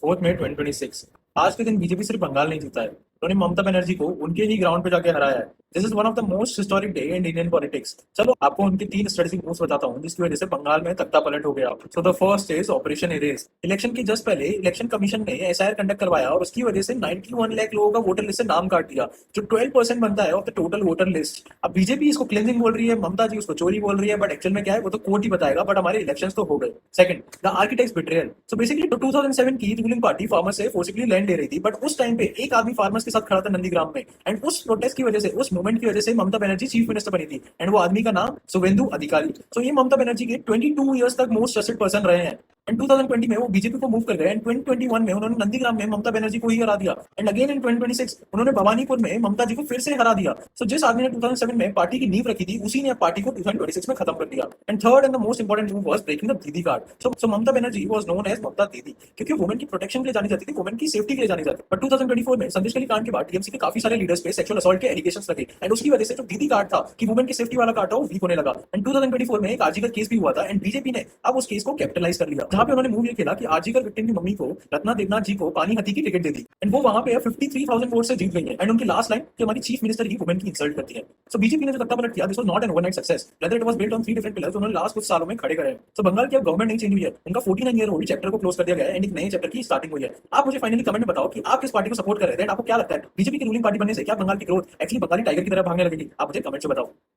4 मई 2026। आज के दिन बीजेपी सिर्फ बंगाल नहीं जीता है, उन्होंने ममता बनर्जी को उनके ही ग्राउंड पे जाके हराया है। This is one of the most historic day in Indian politics. चलो आपको उनके 3 स्ट्रेटेजिक मूव्स बताता हूँ जिसकी वजह से बंगाल में तख्ता पलट हो गया। So the first is operation erase. Election के जस्ट पहले इलेक्शन कमीशन ने एसआईआर कंडक्ट करवाया और उसकी वजह से 91 लाख लोगों का वोटर लिस्ट से नाम काट दिया, जो 12% बनता है of the total voter list. अब बीजेपी इसको क्लेंजिंग बोल रही है, ममता जी उसको चोरी बोल रही है, बट एक्चुअल में क्या है वो तो कोर्ट ही बताएगा। बट हमारे इलेक्शन तो हो गए। Second, the architects betrayal. So basically 2007 की रूलिंग पार्टी फार्मर से फोर्सिबली लैंड ले रही थी, बट उस टाइम पे एक आदमी फार्मर्स के साथ खड़ा था नंदीग्राम में, एंड उस प्रोटेस्ट की वजह से, उस मूवमेंट की वजह से ममता बनर्जी चीफ मिनिस्टर बनी थी, एंड वो आदमी का नाम शुभेंदु अधिकारी। सो ये ममता बनर्जी के 22 ईयर्स तक मोस्ट ट्रस्टेड पर्सन रहे हैं। एंड 2020 में वो बीजेपी को मूव कर गए, एंड 2021 में उन्होंने नंदीग्राम में ममता बनर्जी को ही हरा दिया, एंड अगेन इन 2026 उन्होंने भवानीपुर में ममता जी को फिर से हरा दिया। सो जिस आदमी ने 2007 में पार्टी की नींव रखी थी, उसी ने पार्टी को 2026 में खत्म कर दिया। And third and the most important move was breaking the Didi card. So Mamata Banerjee was known as Mamata Didi, क्योंकि वुमेन की प्रोटेक्शन के लिए जानी जाती थी, वुमेन की सेफ्टी के लिए जानी जाती थी। बट 2024 में संदेशखाली कांड के बाद टीएमसी के काफी सारे लीडर्स पे सेक्सुअल असॉल्ट के एलिगेशंस लगे, एंड उसकी वजह से जो दीदी कार्ड था कि वुमेन की सेफ्टी वाला कार्ड था वो वीक होने लगा। एंड 2024 में एक आरजीकर केस भी हुआ था, एंड बीजेपी ने अब उस केस को कैपिटलाइज कर लिया, जहां पे उन्होंने मूव ये खेला कि आरजीकर विक्टिम की मम्मी को रत्ना देवनाथ जी को पानी हाथी की टिकट दे दी, एंड वो वहां पे 53,000 वोट से जीत गई है। एंड उनकी लास्ट लाइन कि हमारी चीफ मिनिस्टर ही वुमेन की इंसल्ट करती है। सो बीजेपी ने जो तख्ता पलट किया, this was not an overnight success, rather it was built on 3 different pillars, उन्होंने लास्ट कुछ सालों में खड़े करे हैं। सो बंगाल की अब गवर्नमेंट नहीं चेंज हुई है, उनका 49 ईयर ओल्ड चैप्टर को क्लोज कर दिया गया है, एंड एक नए चैप्टर की स्टार्टिंग हुई है। आप मुझे फाइनली कमेंट में बताओ कि आप किस पार्टी को सपोर्ट कर रहे थे, आपको क्या लगता है बीजेपी की रूलिंग पार्टी बनने से क्या बंगाल की ग्रोथ एक्चुअली बंगाली टाइगर की तरह भागने लगेगी? आप मुझे कमेंट में बताओ।